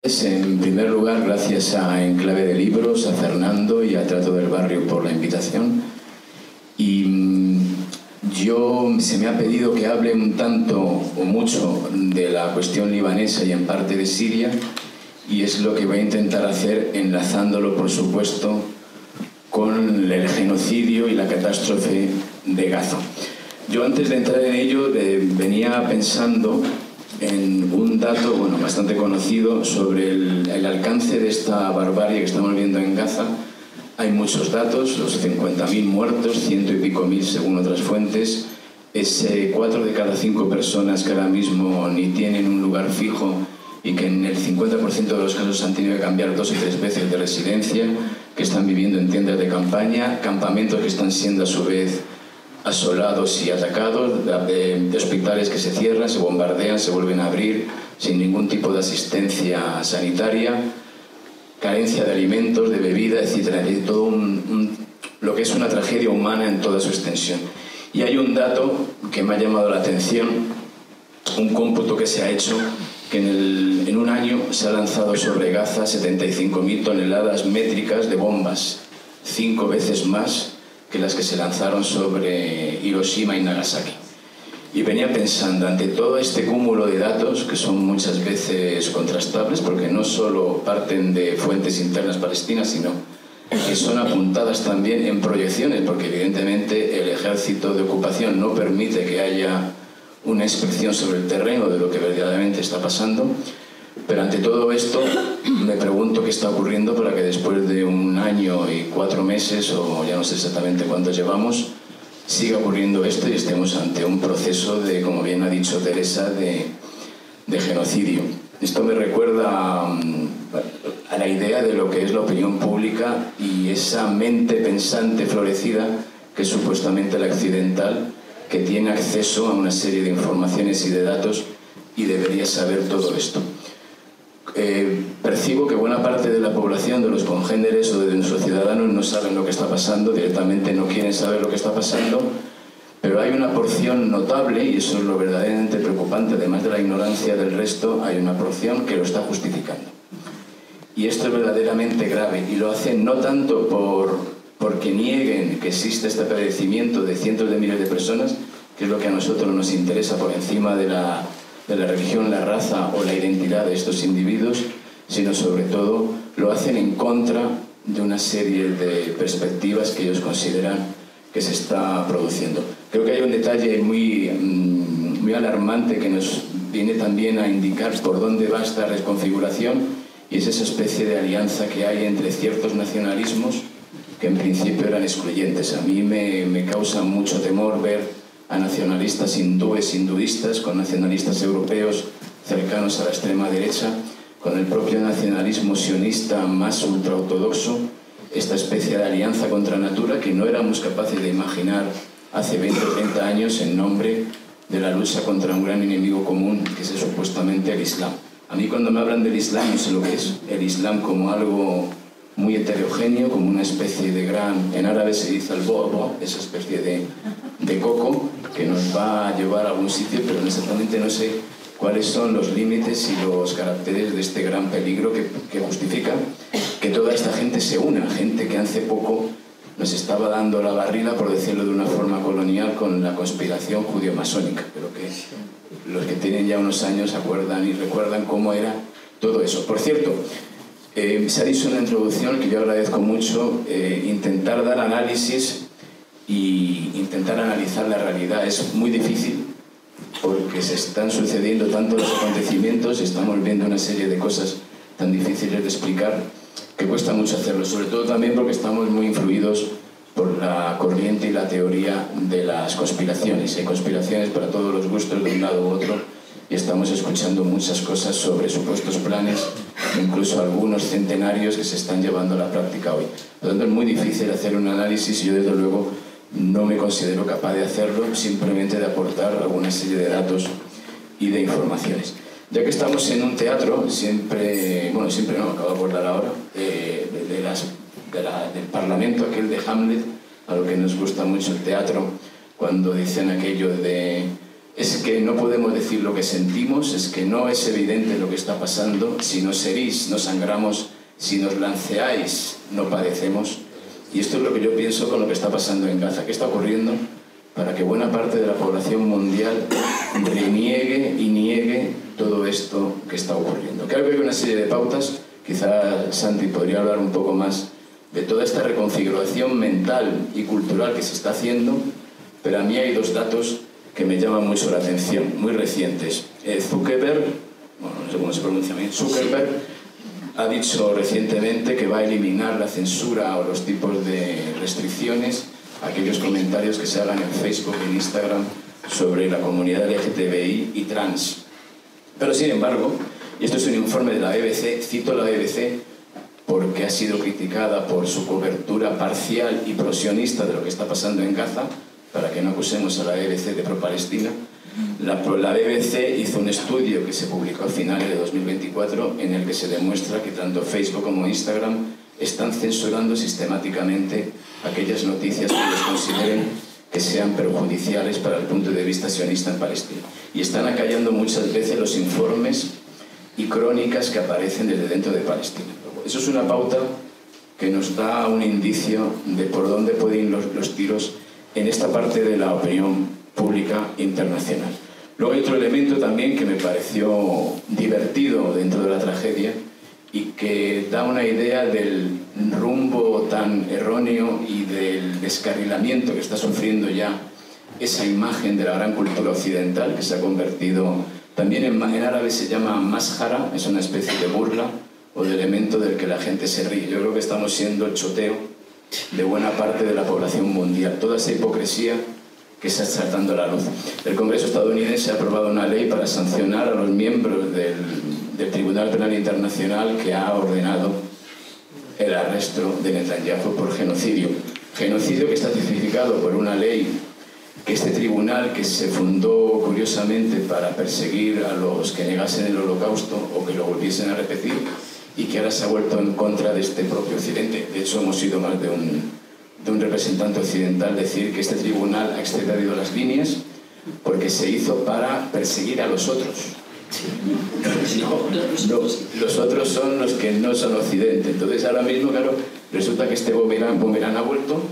En primer lugar, gracias a Enclave de Libros, a Fernando y a Trato del Barrio por la invitación. Y se me ha pedido que hable un tanto o mucho de la cuestión libanesa y en parte de Siria, y es lo que voy a intentar hacer enlazándolo, por supuesto, con el genocidio y la catástrofe de Gaza. Yo, antes de entrar en ello, venía pensando en un dato bastante conocido sobre el alcance de esta barbarie que estamos viendo en Gaza. Hay muchos datos, los 50.000 muertos, 100 y pico mil según otras fuentes, es 4 de cada 5 personas que ahora mismo ni tienen un lugar fijo y que en el 50% de los casos han tenido que cambiar 2 o 3 veces de residencia, que están viviendo en tiendas de campaña, campamentos que están siendo a su vez asolados y atacados, de hospitales que se cierran, se bombardean, se vuelven a abrir sin ningún tipo de asistencia sanitaria, carencia de alimentos, de bebida, etc. Y todo lo que es una tragedia humana en toda su extensión. Y hay un dato que me ha llamado la atención, un cómputo que se ha hecho, que en un año se ha lanzado sobre Gaza 75.000 toneladas métricas de bombas, 5 veces más que las que se lanzaron sobre Hiroshima y Nagasaki. Y venía pensando, ante todo este cúmulo de datos, que son muchas veces contrastables, porque no solo parten de fuentes internas palestinas, sino que son apuntadas también en proyecciones, porque evidentemente el ejército de ocupación no permite que haya una inspección sobre el terreno de lo que verdaderamente está pasando. Pero ante todo esto, me pregunto qué está ocurriendo para que después de 1 año y 4 meses, o ya no sé exactamente cuántos llevamos, siga ocurriendo esto y estemos ante un proceso de, como bien ha dicho Teresa, de genocidio. Esto me recuerda a la idea de lo que es la opinión pública y esa mente pensante florecida que es supuestamente la occidental, que tiene acceso a una serie de informaciones y de datos y debería saber todo esto. Percibo que buena parte de la población, de los congéneres o de nuestros ciudadanos, no saben lo que está pasando, directamente no quieren saber lo que está pasando, pero hay una porción notable, y eso es lo verdaderamente preocupante, además de la ignorancia del resto, hay una porción que lo está justificando. Y esto es verdaderamente grave, y lo hacen no tanto porque nieguen que existe este padecimiento de cientos de miles de personas, que es lo que a nosotros nos interesa por encima de la religión, la raza o la identidad de estos individuos, sino sobre todo lo hacen en contra de una serie de perspectivas que ellos consideran que se está produciendo. Creo que hay un detalle muy alarmante que nos viene también a indicar por dónde va esta reconfiguración, y es esa especie de alianza que hay entre ciertos nacionalismos que en principio eran excluyentes. A mí me causa mucho temor ver a nacionalistas hindúes, hinduistas, con nacionalistas europeos cercanos a la extrema derecha, con el propio nacionalismo sionista más ultraortodoxo, esta especie de alianza contra natura que no éramos capaces de imaginar hace 20 o 30 años en nombre de la lucha contra un gran enemigo común, que es supuestamente el Islam. A mí, cuando me hablan del Islam, no sé lo que es el Islam, como algo muy heterogéneo, como una especie de gran, en árabe se dice el bobo, esa especie de coco que nos va a llevar a algún sitio, pero exactamente no sé cuáles son los límites y los caracteres de este gran peligro que justifica que toda esta gente se una, gente que hace poco nos estaba dando la barrila, por decirlo de una forma colonial, con la conspiración judío-masónica, pero que los que tienen ya unos años acuerdan y recuerdan cómo era todo eso. Por cierto, se ha dicho en la introducción, que yo agradezco mucho, intentar dar análisis y intentar analizar la realidad. Es muy difícil porque se están sucediendo tanto los acontecimientos, estamos viendo una serie de cosas tan difíciles de explicar que cuesta mucho hacerlo, sobre todo también porque estamos muy influidos por la corriente y la teoría de las conspiraciones. Hay conspiraciones para todos los gustos de un lado u otro, y estamos escuchando muchas cosas sobre supuestos planes, incluso algunos centenarios que se están llevando a la práctica hoy. Por lo tanto, es muy difícil hacer un análisis, y yo desde luego no me considero capaz de hacerlo, simplemente de aportar alguna serie de datos y de informaciones. Ya que estamos en un teatro, siempre no, me acabo de acordar ahora, del Parlamento, aquel de Hamlet, a lo que nos gusta mucho el teatro, cuando dicen aquello de es que no podemos decir lo que sentimos, es que no es evidente lo que está pasando, si nos herís, no sangramos, si nos lanceáis, no padecemos. Y esto es lo que yo pienso con lo que está pasando en Gaza. ¿Qué está ocurriendo para que buena parte de la población mundial reniegue y niegue todo esto que está ocurriendo? Creo que hay una serie de pautas, quizá Santi podría hablar un poco más de toda esta reconfiguración mental y cultural que se está haciendo, pero a mí hay dos datos que me llaman mucho la atención, muy recientes. Zuckerberg, bueno, no sé cómo se pronuncia bien, Zuckerberg ha dicho recientemente que va a eliminar la censura o los tipos de restricciones a aquellos comentarios que se hagan en Facebook y en Instagram sobre la comunidad LGTBI y trans. Pero sin embargo, y esto es un informe de la BBC, cito la BBC porque ha sido criticada por su cobertura parcial y prosionista de lo que está pasando en Gaza, para que no acusemos a la BBC de pro-Palestina. La BBC hizo un estudio que se publicó a finales de 2024 en el que se demuestra que tanto Facebook como Instagram están censurando sistemáticamente aquellas noticias que ellos consideren que sean perjudiciales para el punto de vista sionista en Palestina. Y están acallando muchas veces los informes y crónicas que aparecen desde dentro de Palestina. Eso es una pauta que nos da un indicio de por dónde pueden ir los tiros en esta parte de la opinión pública internacional. Luego hay otro elemento también que me pareció divertido dentro de la tragedia y que da una idea del rumbo tan erróneo y del descarrilamiento que está sufriendo ya esa imagen de la gran cultura occidental, que se ha convertido también en árabe se llama mashara, es una especie de burla o de elemento del que la gente se ríe. Yo creo que estamos siendo el choteo de buena parte de la población mundial. Toda esa hipocresía que se está saltando a la luz. El Congreso estadounidense ha aprobado una ley para sancionar a los miembros del Tribunal Penal Internacional que ha ordenado el arresto de Netanyahu por genocidio. Genocidio que está tipificado por una ley que este tribunal, que se fundó curiosamente para perseguir a los que negasen el holocausto o que lo volviesen a repetir, y que ahora se ha vuelto en contra de este propio Occidente. De hecho, hemos sido más de un representante occidental decir que este tribunal ha excedido las líneas porque se hizo para perseguir a los otros. No, los otros son los que no son Occidente. Entonces, ahora mismo, claro, resulta que este boomerang ha vuelto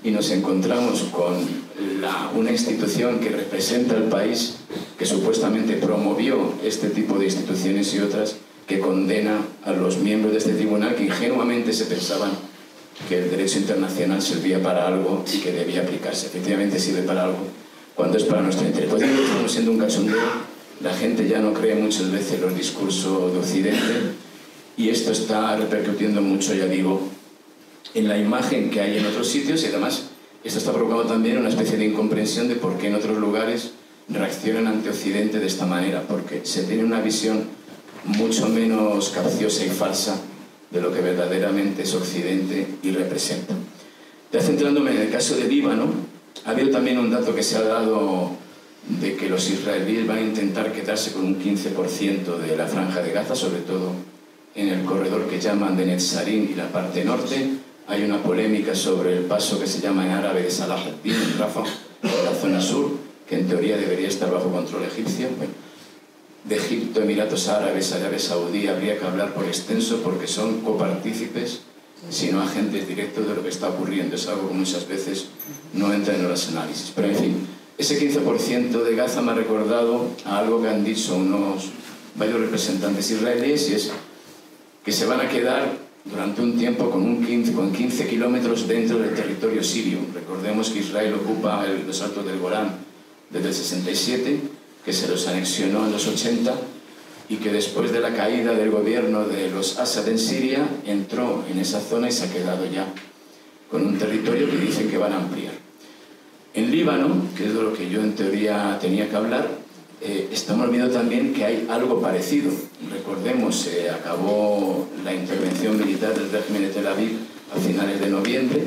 y nos encontramos con una institución que representa al país, que supuestamente promovió este tipo de instituciones y otras, que condena a los miembros de este tribunal que ingenuamente se pensaban que el derecho internacional servía para algo y que debía aplicarse. Efectivamente sirve para algo cuando es para nuestro interés. Pues estamos siendo un cachondeo, la gente ya no cree muchas veces los discursos de Occidente y esto está repercutiendo mucho, ya digo, en la imagen que hay en otros sitios y además esto está provocando también una especie de incomprensión de por qué en otros lugares reaccionan ante Occidente de esta manera, porque se tiene una visión mucho menos capciosa y falsa de lo que verdaderamente es Occidente y representa. Ya centrándome en el caso de Líbano, ha habido también un dato que se ha dado de que los israelíes van a intentar quedarse con un 15% de la franja de Gaza, sobre todo en el corredor que llaman de Netzarim y la parte norte. Hay una polémica sobre el paso que se llama en árabe de Salah ad-Din, en Rafah, en la zona sur, que en teoría debería estar bajo control egipcio. Bueno, de Egipto, Emiratos Árabes, Arabia Saudí, habría que hablar por extenso porque son copartícipes, sino agentes directos de lo que está ocurriendo. Es algo que muchas veces no entra en los análisis. Pero en fin, ese 15% de Gaza me ha recordado a algo que han dicho varios representantes israelíes, y es que se van a quedar durante un tiempo con 15 kilómetros dentro del territorio sirio. Recordemos que Israel ocupa los altos del Golán desde el 67, que se los anexionó en los 80 y que después de la caída del gobierno de los Assad en Siria entró en esa zona y se ha quedado ya con un territorio que dicen que van a ampliar. En Líbano, que es de lo que yo en teoría tenía que hablar, estamos viendo también que hay algo parecido. Recordemos, se acabó la intervención militar del régimen de Tel Aviv a finales de noviembre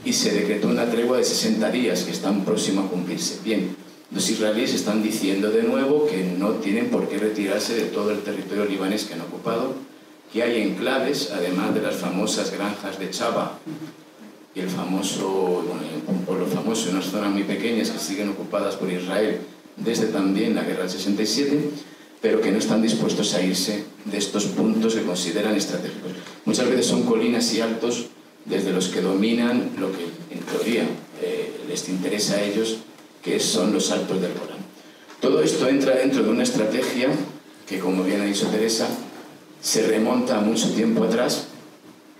y se decretó una tregua de 60 días que están próximos a cumplirse. Bien, los israelíes están diciendo de nuevo que no tienen por qué retirarse de todo el territorio libanés que han ocupado, que hay enclaves, además de las famosas granjas de Chaba y el famoso, un pueblo famoso, unas zonas muy pequeñas que siguen ocupadas por Israel, desde también la guerra del 67, pero que no están dispuestos a irse de estos puntos que consideran estratégicos. Muchas veces son colinas y altos desde los que dominan lo que en teoría les interesa a ellos, que son los altos del Golán. Todo esto entra dentro de una estrategia que, como bien ha dicho Teresa, se remonta a mucho tiempo atrás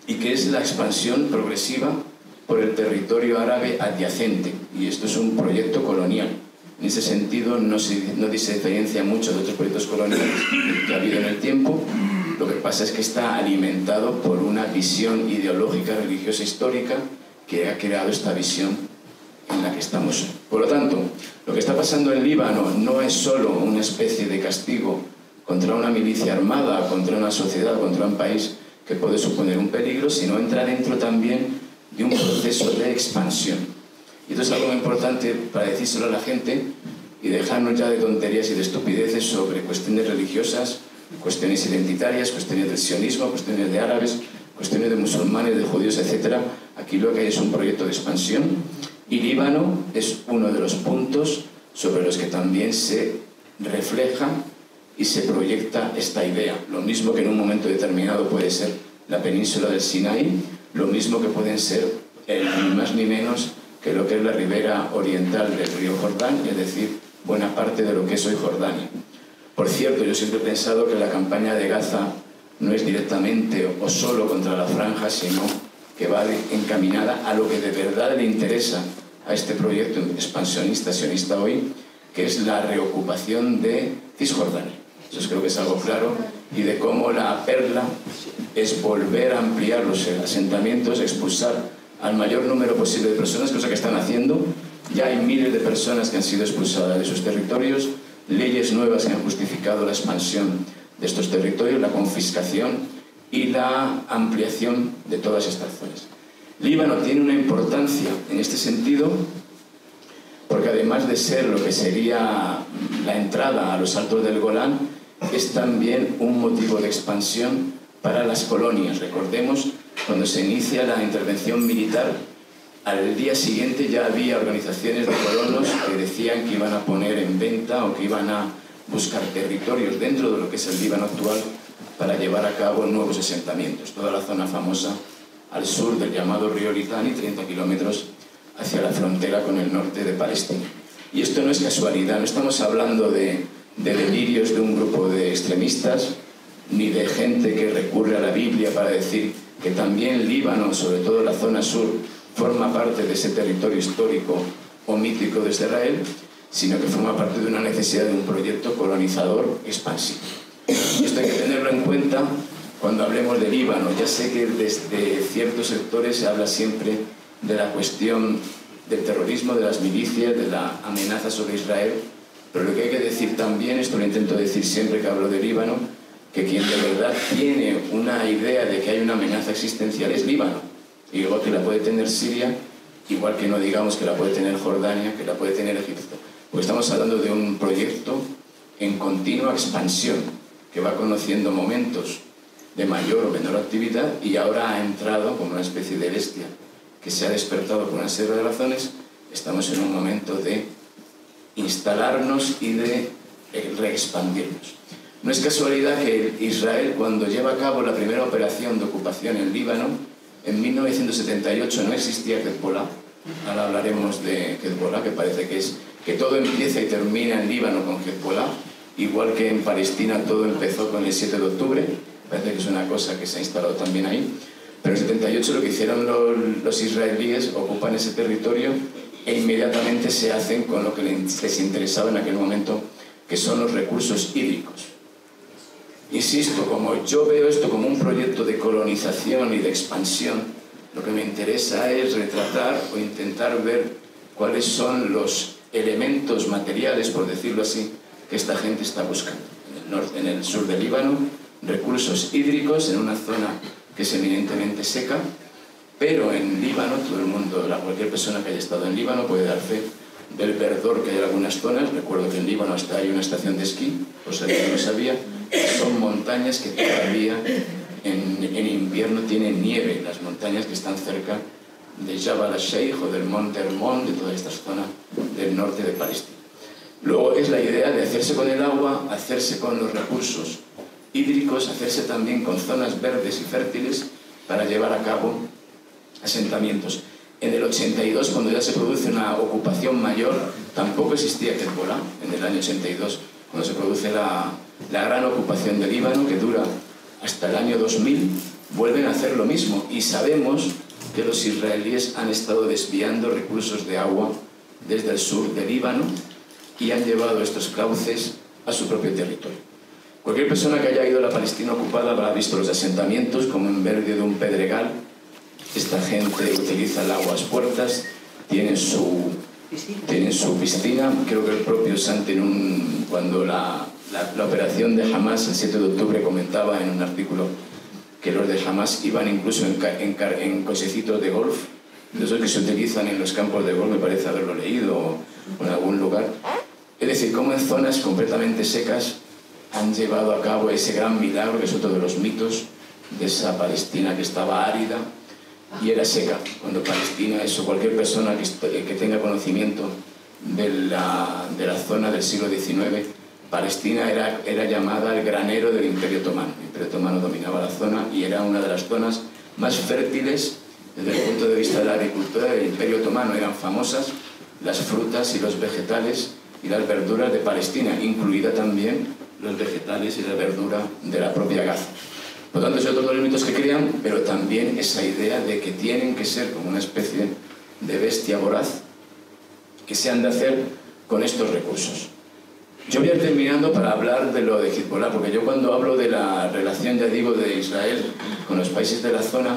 y que es la expansión progresiva por el territorio árabe adyacente. Y esto es un proyecto colonial. En ese sentido no se diferencia mucho de otros proyectos coloniales que ha habido en el tiempo. Lo que pasa es que está alimentado por una visión ideológica, religiosa, histórica, que ha creado esta visión en la que estamos. Por lo tanto, lo que está pasando en Líbano no es solo una especie de castigo contra una milicia armada, contra una sociedad, contra un país que puede suponer un peligro, sino entra dentro también de un proceso de expansión. Y esto es algo muy importante para decírselo a la gente y dejarnos ya de tonterías y de estupideces sobre cuestiones religiosas, cuestiones identitarias, cuestiones del sionismo, cuestiones de árabes, cuestiones de musulmanes, de judíos, etc. Aquí lo que hay es un proyecto de expansión y Líbano es uno de los puntos sobre los que también se refleja y se proyecta esta idea. Lo mismo que en un momento determinado puede ser la península del Sinaí, lo mismo que pueden ser ni más ni menos que lo que es la ribera oriental del río Jordán, es decir, buena parte de lo que es hoy Jordania. Por cierto, yo siempre he pensado que la campaña de Gaza no es directamente o solo contra la franja, sino que va encaminada a lo que de verdad le interesa a este proyecto expansionista, sionista hoy, que es la reocupación de Cisjordania. Eso creo que es algo claro, y de cómo la perla es volver a ampliar los asentamientos, expulsar al mayor número posible de personas, cosa que están haciendo. Ya hay miles de personas que han sido expulsadas de sus territorios, leyes nuevas que han justificado la expansión de estos territorios, la confiscación y la ampliación de todas estas zonas. Líbano tiene una importancia en este sentido porque además de ser lo que sería la entrada a los altos del Golán, es también un motivo de expansión para las colonias. Recordemos, cuando se inicia la intervención militar, al día siguiente ya había organizaciones de colonos que decían que iban a poner en venta o que iban a buscar territorios dentro de lo que es el Líbano actual para llevar a cabo nuevos asentamientos. Toda la zona famosa al sur del llamado río Litani, 30 kilómetros hacia la frontera con el norte de Palestina. Y esto no es casualidad, no estamos hablando de delirios de un grupo de extremistas, ni de gente que recurre a la Biblia para decir que también Líbano, sobre todo la zona sur, forma parte de ese territorio histórico o mítico de Israel, sino que forma parte de una necesidad de un proyecto colonizador expansivo. Y esto hay que tenerlo en cuenta cuando hablemos de Líbano. Ya sé que desde ciertos sectores se habla siempre de la cuestión del terrorismo, de las milicias, de la amenaza sobre Israel, pero lo que hay que decir también, esto lo intento decir siempre que hablo de Líbano, que quien de verdad tiene una idea de que hay una amenaza existencial es Líbano, igual que la puede tener Siria, igual que no digamos que la puede tener Jordania, que la puede tener Egipto, porque estamos hablando de un proyecto en continua expansión, que va conociendo momentos de mayor o menor actividad y ahora ha entrado como una especie de bestia que se ha despertado por una serie de razones. Estamos en un momento de instalarnos y de reexpandirnos. No es casualidad que Israel, cuando lleva a cabo la primera operación de ocupación en Líbano, en 1978 no existía Hezbollah. Ahora hablaremos de Hezbollah, que parece que todo empieza y termina en Líbano con Hezbollah, igual que en Palestina todo empezó con el 7 de octubre, parece que es una cosa que se ha instalado también ahí. Pero en 78 lo que hicieron los israelíes, ocupan ese territorio e inmediatamente se hacen con lo que les interesaba en aquel momento, que son los recursos hídricos. Insisto, como yo veo esto como un proyecto de colonización y de expansión, lo que me interesa es retratar o intentar ver cuáles son los elementos materiales, por decirlo así, que esta gente está buscando. En el sur del Líbano, recursos hídricos en una zona que es eminentemente seca, pero en Líbano, todo el mundo, cualquier persona que haya estado en Líbano puede dar fe del verdor que hay en algunas zonas. Recuerdo que en Líbano hasta hay una estación de esquí, cosa que no sabía. Son montañas que todavía en invierno tienen nieve, las montañas que están cerca de Jabal al-Sheikh o del Monte Hermón, de toda esta zona del norte de Palestina. Luego es la idea de hacerse con el agua, hacerse con los recursos hídricos, hacerse también con zonas verdes y fértiles para llevar a cabo asentamientos. En el 82, cuando ya se produce una ocupación mayor, tampoco existía Hezbolá. En el año 82, cuando se produce la gran ocupación del Líbano, que dura hasta el año 2000, vuelven a hacer lo mismo. Y sabemos que los israelíes han estado desviando recursos de agua desde el sur del Líbano y han llevado estos cauces a su propio territorio. Cualquier persona que haya ido a la Palestina ocupada habrá visto los asentamientos como en medio de un pedregal. Esta gente utiliza el agua a las puertas, tienen su piscina. Creo que el propio Santen, cuando la operación de Hamas el 7 de octubre comentaba en un artículo que los de Hamas iban incluso en cochecitos de golf, de esos que se utilizan en los campos de golf, me parece haberlo leído, o en algún lugar. Es decir, como en zonas completamente secas han llevado a cabo ese gran milagro, que es otro de los mitos de esa Palestina que estaba árida y era seca. Cuando Palestina, eso, cualquier persona que tenga conocimiento de la zona del siglo XIX, Palestina era llamada el granero del Imperio Otomano. El Imperio Otomano dominaba la zona y era una de las zonas más fértiles desde el punto de vista de la agricultura del Imperio Otomano. Eran famosas las frutas y los vegetales y las verduras de Palestina, incluida también los vegetales y la verdura de la propia Gaza. Por lo tanto, es otro de los mitos que crean, pero también esa idea de que tienen que ser como una especie de bestia voraz que se han de hacer con estos recursos. Yo voy a ir terminando para hablar de lo de Hezbolá, porque yo cuando hablo de la relación, ya digo, de Israel con los países de la zona,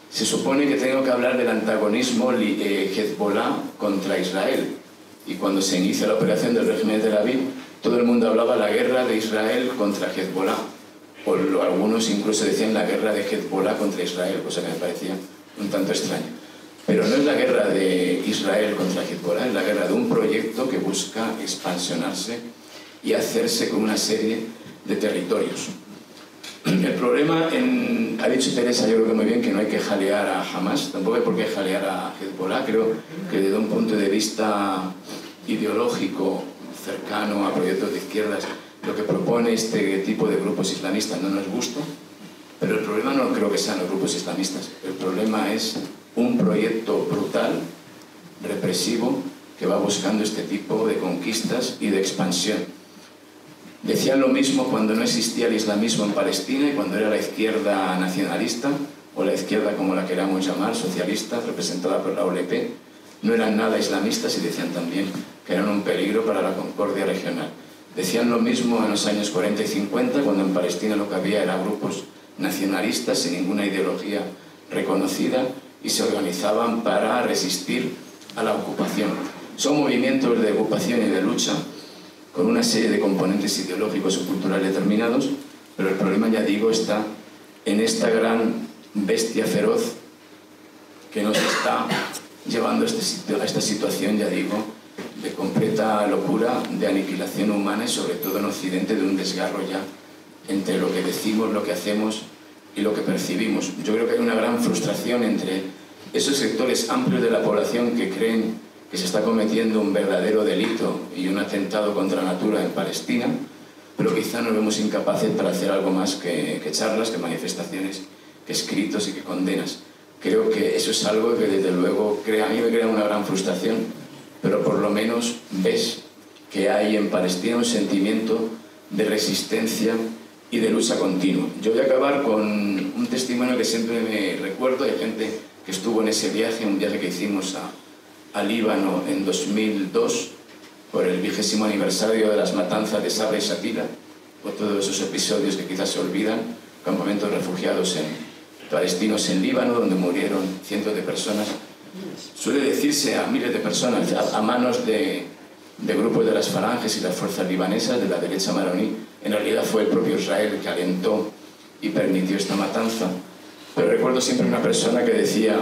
se supone que tengo que hablar del antagonismo Hezbolá contra Israel. Y cuando se inicia la operación del régimen de Tel Aviv, todo el mundo hablaba de la guerra de Israel contra Hezbolá. O algunos incluso decían la guerra de Hezbolá contra Israel, cosa que me parecía un tanto extraña. Pero no es la guerra de Israel contra Hezbolá, es la guerra de un proyecto que busca expansionarse y hacerse con una serie de territorios. El problema, ha dicho Teresa, yo creo que muy bien, que no hay que jalear a Hamas, tampoco hay por qué jalear a Hezbolá. Creo que desde un punto de vista ideológico cercano a proyectos de izquierdas, lo que propone este tipo de grupos islamistas no nos gusta, pero el problema no creo que sean los grupos islamistas. El problema es un proyecto brutal, represivo, que va buscando este tipo de conquistas y de expansión. Decían lo mismo cuando no existía el islamismo en Palestina y cuando era la izquierda nacionalista, o la izquierda como la queramos llamar, socialista, representada por la OLP, no eran nada islamistas y decían también que eran un peligro para la concordia regional. Decían lo mismo en los años 40 y 50, cuando en Palestina lo que había eran grupos nacionalistas sin ninguna ideología reconocida y se organizaban para resistir a la ocupación. Son movimientos de ocupación y de lucha con una serie de componentes ideológicos o culturales determinados, pero el problema, ya digo, está en esta gran bestia feroz que nos está llevando a esta situación, ya digo, de completa locura, de aniquilación humana y sobre todo en Occidente de un desgarro ya entre lo que decimos, lo que hacemos y lo que percibimos. Yo creo que hay una gran frustración entre esos sectores amplios de la población que creen que se está cometiendo un verdadero delito y un atentado contra la natura en Palestina, pero quizá nos vemos incapaces para hacer algo más que charlas, que manifestaciones, que escritos y que condenas. Creo que eso es algo que desde luego a mí me crea una gran frustración, pero por lo menos ves que hay en Palestina un sentimiento de resistencia y de lucha continua. Yo voy a acabar con un testimonio que siempre me recuerdo de gente que estuvo en ese viaje, un viaje que hicimos a Líbano en 2002 por el 20º aniversario de las matanzas de Sabra y Shatila, por todos esos episodios que quizás se olvidan, campamentos de refugiados palestinos en Líbano, donde murieron cientos de personas. Suele decirse a miles de personas a manos de grupos de las falanges y las fuerzas libanesas de la derecha maroní. En realidad fue el propio Israel que alentó y permitió esta matanza. Pero recuerdo siempre una persona que decía,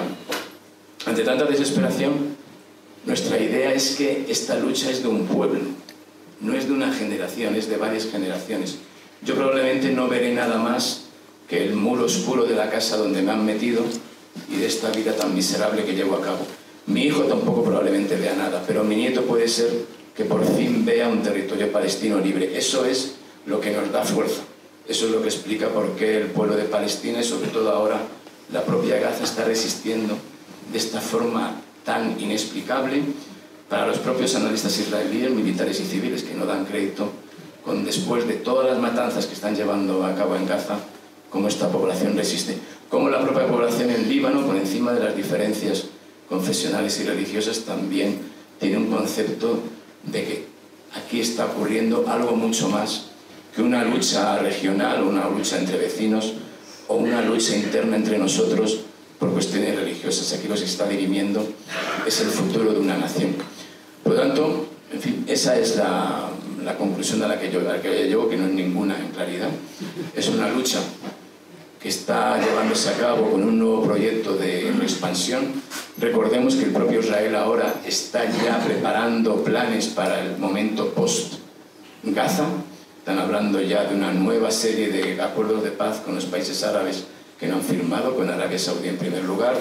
ante tanta desesperación, nuestra idea es que esta lucha es de un pueblo, no es de una generación, es de varias generaciones. Yo probablemente no veré nada más que el muro oscuro de la casa donde me han metido y de esta vida tan miserable que llevo a cabo. Mi hijo tampoco probablemente vea nada, pero mi nieto puede ser que por fin vea un territorio palestino libre. Eso es lo que nos da fuerza. Eso es lo que explica por qué el pueblo de Palestina, y sobre todo ahora la propia Gaza, está resistiendo de esta forma tan inexplicable para los propios analistas israelíes, militares y civiles, que no dan crédito con, después de todas las matanzas que están llevando a cabo en Gaza, cómo esta población resiste. Cómo la propia población en Líbano, por encima de las diferencias confesionales y religiosas, también tiene un concepto de que aquí está ocurriendo algo mucho más que una lucha regional, o una lucha entre vecinos, o una lucha interna entre nosotros por cuestiones religiosas. Aquí lo que se está dirimiendo es el futuro de una nación. Por lo tanto, en fin, esa es la conclusión a la que yo llego, que no es ninguna en realidad. Es una lucha que está llevándose a cabo con un nuevo proyecto de expansión. Recordemos que el propio Israel ahora está ya preparando planes para el momento post-Gaza. Están hablando ya de una nueva serie de acuerdos de paz con los países árabes que no han firmado, con Arabia Saudí en primer lugar,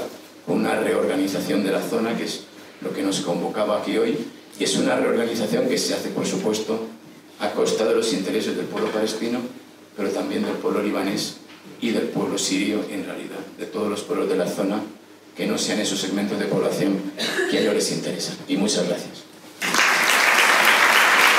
una reorganización de la zona, que es lo que nos convocaba aquí hoy, y es una reorganización que se hace, por supuesto, a costa de los intereses del pueblo palestino, pero también del pueblo libanés y del pueblo sirio, en realidad, de todos los pueblos de la zona, que no sean esos segmentos de población que a ellos les interesan. Y muchas gracias.